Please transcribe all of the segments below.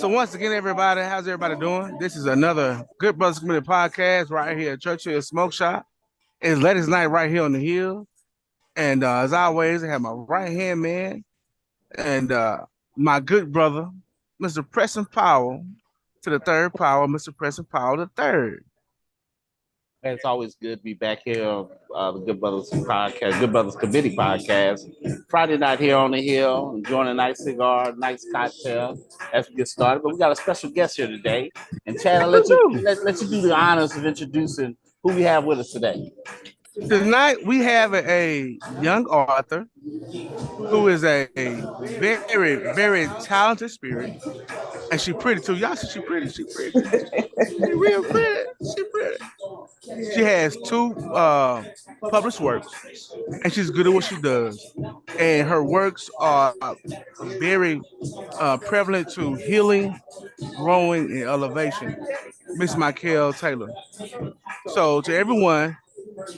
So once again, everybody, how's everybody doing? This is another Good Brothers Community podcast right here at Churchill Smoke Shop. It's ladies' night right here on the hill. And as always, I have my right hand man and my good brother, Mr. Preston Powell, to the third power, Mr. Preston Powell the third. And it's always good to be back here on the Good Brothers podcast, Good Brothers Committee podcast. Friday night here on the hill, enjoying a nice cigar, nice cocktail as we get started. But we got a special guest here today. And Chad, I'll let you do the honors of introducing who we have with us today. Tonight we have a young author who is a very, very talented spirit. And she pretty too. Y'all see she pretty. She real pretty. She pretty. She has two published works, and she's good at what she does. And her works are very prevalent to healing, growing, and elevation. Miss Mikel Taylor. So to everyone,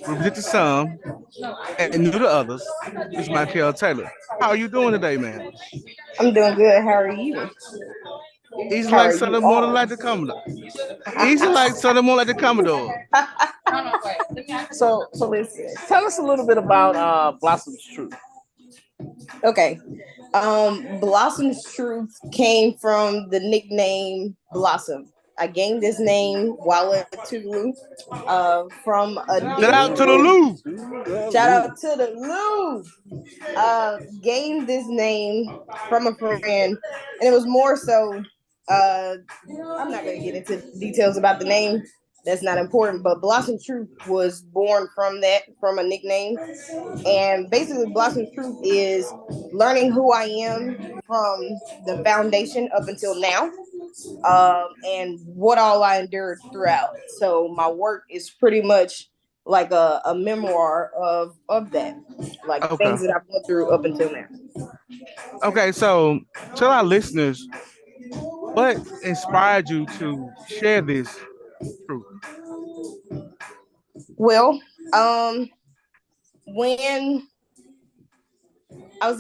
represent to some and new to others, Miss Mikel Taylor. How are you doing today, man? I'm doing good. How are you? Easy How like are you Southern more all? like the Commodore. Easy like Southern more like the Commodore. So listen, tell us a little bit about Blossom's Truth. Okay. Blossom's Truth came from the nickname Blossom. I gained this name while at Tulu from a Shout dear out to the friend. Lou. Shout out to the Lou. Gained this name from a friend, and it was more so. I'm not going to get into details about the name. That's not important. But Blossom Truth was born from that, from a nickname. And basically, Blossom Truth is learning who I am from the foundation up until now, and what all I endured throughout. So my work is pretty much like a memoir of that, like Okay. things that I've went through up until now. Okay, so tell our listeners what inspired you to share this truth. Well, when I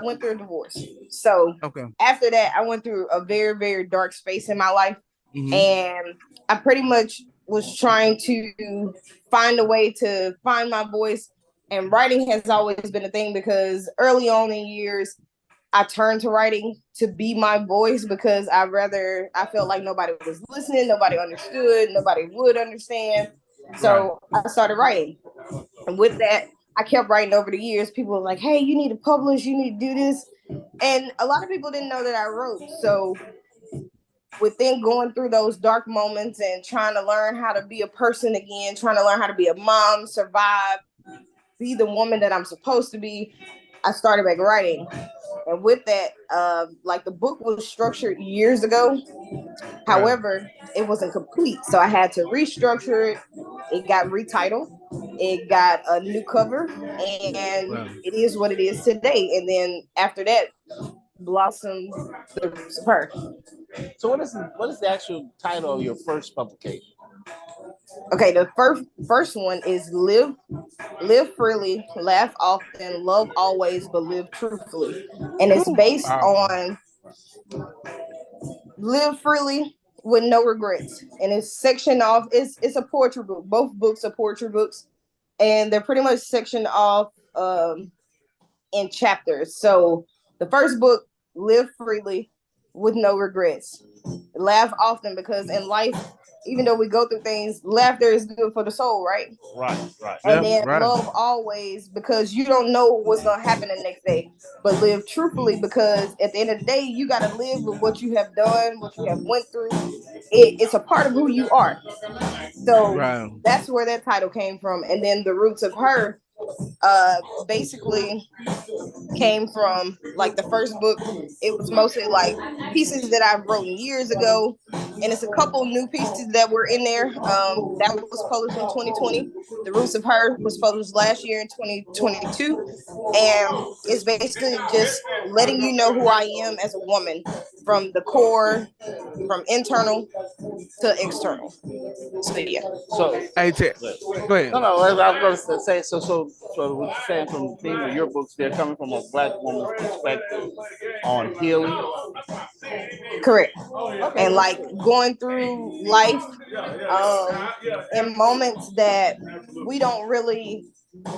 went through a divorce. So Okay. after that, I went through a very, very dark space in my life. Mm-hmm. And I pretty much was trying to find a way to find my voice. And writing has always been a thing because early on in years, I turned to writing to be my voice because I felt like nobody was listening, nobody understood, nobody would understand. Right. So I started writing. And with that, I kept writing over the years. People were like, hey, you need to publish, you need to do this. And a lot of people didn't know that I wrote. So within going through those dark moments and trying to learn how to be a person again, trying to learn how to be a mom, survive, be the woman that I'm supposed to be, I started back writing. And with that, like the book was structured years ago. However, it wasn't complete. So I had to restructure it. It got retitled. It got a new cover. And it is what it is today. And then after that, blossomed the roots of her. So what is the actual title of your first publication? Okay, the first one is live freely, laugh often, love always, but live truthfully. And it's based on live freely with no regrets. And it's sectioned off, it's a poetry book. Both books are poetry books. And they're pretty much sectioned off in chapters. So the first book, live freely with no regrets. Laugh often, because in life, even though we go through things, laughter is good for the soul, right? Right. And then love always, because you don't know what's going to happen the next day. But live truthfully, because at the end of the day, you got to live with what you have done, what you have went through. It's a part of who you are. So that's where that title came from. And then the roots of her basically came from, like, the first book. It was mostly like pieces that I've written years ago, and it's a couple new pieces that were in there. That was published in 2020. The Roots of Her was published last year in 2022, and it's basically just letting you know who I am as a woman, from the core, from internal to external. So yeah. So hey, go ahead. No, I was going to say, so what you're saying from the theme of your books, they're coming from a Black woman's perspective on healing, Correct. Okay, And that's like cool. going through life, in moments that we don't really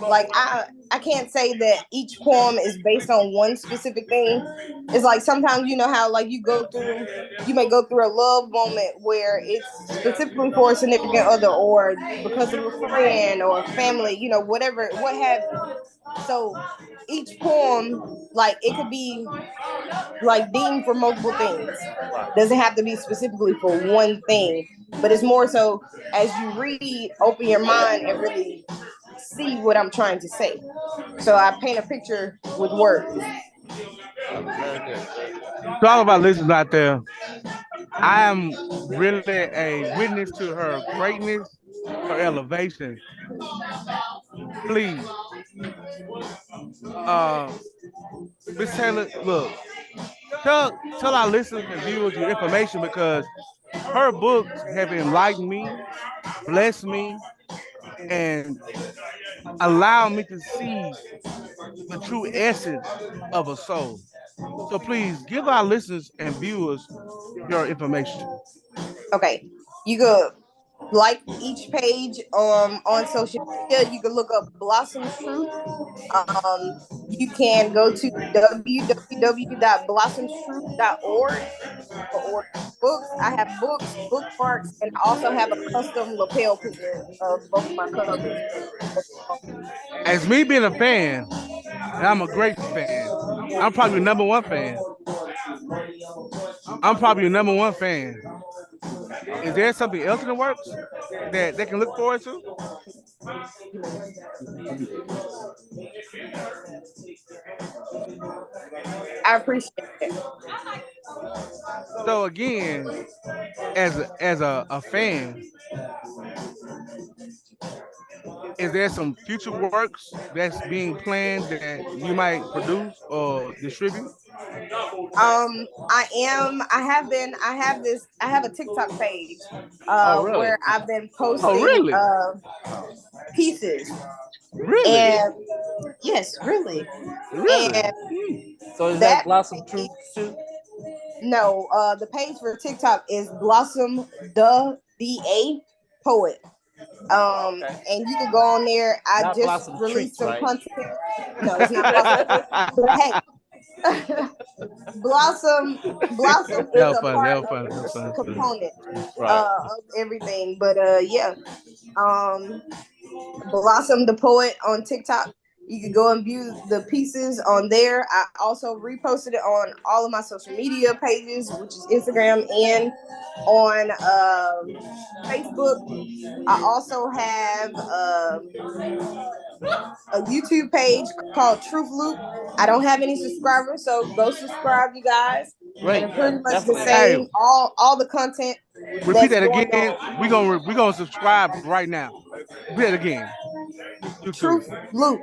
like. I can't say that each poem is based on one specific thing. It's like sometimes you know how like you may go through a love moment where it's specifically for a significant other or because of a friend or family, whatever, what have you. So each poem, like it could be like deemed for multiple things. Doesn't have to be specifically for one thing, but it's more so as you read, open your mind and really see what I'm trying to say. So I paint a picture with words. Very good. Very good. To all of our listeners out there, I am really a witness to her greatness, her elevation. Please, uh, Miss Taylor, look, tell our listeners and viewers your information because her books have enlightened me, blessed me, and allowed me to see the true essence of a soul. So please give our listeners and viewers your information. Okay. You could like each page on social media. You can look up Blossom's Truth. You can go to www.blossomstruth.org for order books. I have books, bookmarks, and I also have a custom lapel picture of both of my covers. As me being a fan, and I'm a great fan, I'm probably the number one fan. I'm probably the number one fan. Is there something else in the works that they can look forward to? I appreciate it. So again, as a fan, is there some future works that's being planned that you might produce or distribute? I have a TikTok page Oh, really? where I've been Oh, posting really? pieces. Really? And yes, really. Really? And So is that that Blossom Truth page, too? no, the page for TikTok is Blossom the Poet. Okay. And you could go on there. I Not just Blossom released Treats, some right? content. No, it's not Blossom Treat. But hey, Blossom That is was a funny. That part was of funny. That was each funny. component Right. of everything. But yeah. Um Blossom the Poet on TikTok. You can go and view the pieces on there. I also reposted it on all of my social media pages, which is Instagram and on Facebook. I also have a YouTube page called Truth Loop. I don't have any subscribers, so go subscribe, you guys. And Great. it's Yeah, pretty much the definitely Hey, same. All the content repeat that's that going again. on. We gonna subscribe right now. Repeat that again. YouTube. Truth Loop.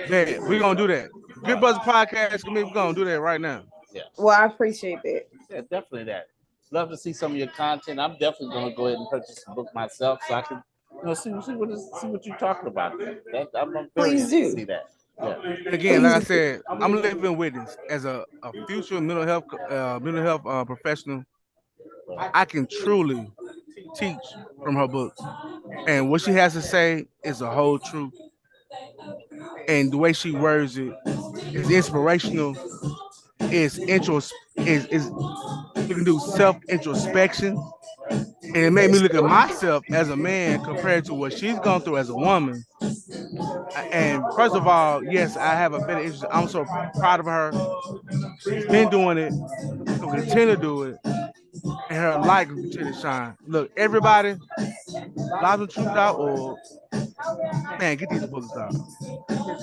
Man, we gonna do that. Good Brothers Podcast. We're gonna do that right now. Well, Yes. I appreciate that. Yeah, definitely that. Love to see some of your content. I'm definitely gonna go ahead and purchase the book myself so I can, see what you're talking about. I'm very Please interested to do. see that. Yeah. And again, like Please I do. said, I'm a living witness as a future mental health professional. I can truly teach from her books, and what she has to say is a whole truth. And the way she words it is inspirational. Is intros is we can do self introspection, and it made me look at myself as a man compared to what she's gone through as a woman. And first of all, yes, I have a better interest. I'm so proud of her. She's been doing it. She's gonna continue to do it, and her light will continue to shine. Look, everybody, blossontruth.org. Man, get these books, dog.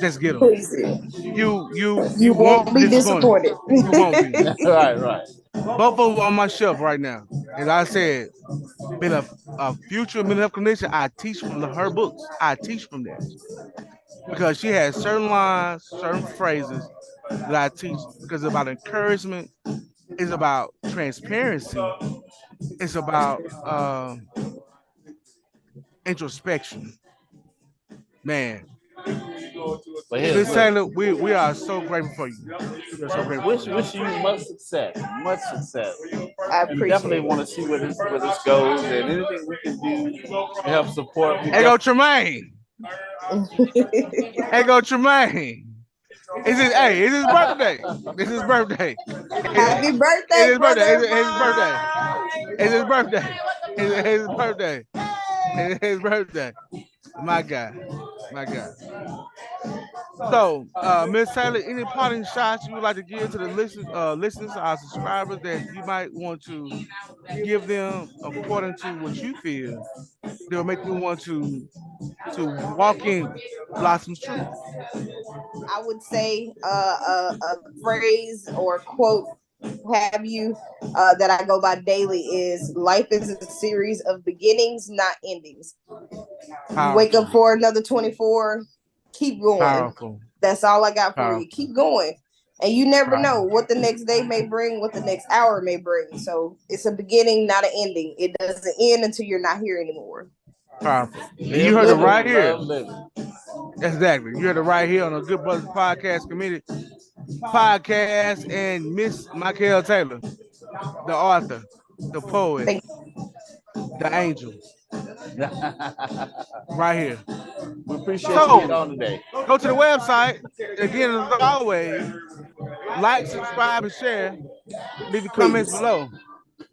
Just get them. Please do. You You won't won't be be disappointed. disappointed. You won't be. Right, right. Both of them on my shelf right now. As I said, been a future mental health clinician. I teach from her books. I teach from that because she has certain lines, certain phrases that I teach because it's about encouragement. It's about transparency. It's about introspection. Man, But here's Miss look. Taylor, we are so grateful for you. We are so grateful. Wish you much success. Much success. I We definitely appreciate want it. to see where this goes, and anything we can do to help support. Hey, go Tremaine. Hey, go Tremaine. It's his birthday. It's his birthday. Happy It's birthday, his birthday. brother. It's his birthday. It's his birthday. It's his birthday. It's his birthday. My God. My God. So, Miss Taylor, any parting shots you would like to give to the listeners, our subscribers that you might want to give them according to what you feel that will make them want to walk in Blossom's truth? I would say a phrase or quote have you that I go by daily is life is a series of beginnings, not endings. You wake up Powerful. for another 24, keep going. Powerful. That's all I got for you. Powerful. Keep going. And you never know Powerful. what the next day may bring, what the next hour may bring. So it's a beginning, not an ending. It doesn't end until you're not here anymore. Powerful. And Live you heard it Living. right living, here. love living. Exactly. You heard it right here on the Good Brothers Podcast Committee podcast and Miss Mikel Taylor, the author, the poet, Thank the angel, right here. We appreciate you being So on today. go to the website. Again, as always, like, subscribe, and share. Leave your comments please. below.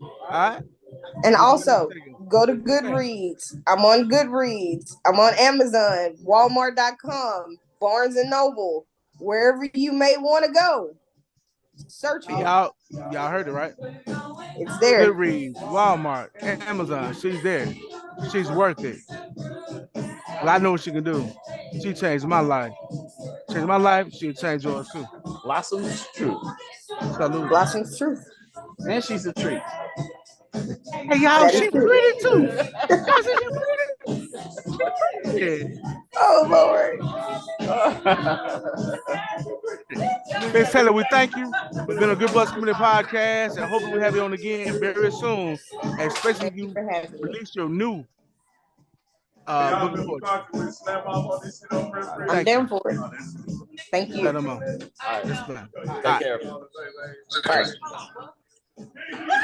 All right. And Let's get this also taken. go to Man, Goodreads. I'm on Goodreads. I'm on Amazon, Walmart.com, Barnes and Noble, wherever you may want to go. Search me. y'all heard it right. It's there. Goodreads, Walmart, Amazon. She's there. She's worth it. Well, I know what she can do. She changed my life. Changed my life. She'll change yours too. Blossom's truth. Salute. Blossom's truth. And she's a treat. Hey, y'all, That is she true. pretty too. Y'all see she pretty? She pretty. Oh Lord. Miss Taylor, we thank you. We've been a Good Buzz Community Podcast, and hopefully we have you on again very soon, especially if Thank you you for having me. release your new book of poetry. I'm Thank you. down for it. Thank you. Let them know. All right. Yes, ma'am. All Take right. care. Bye.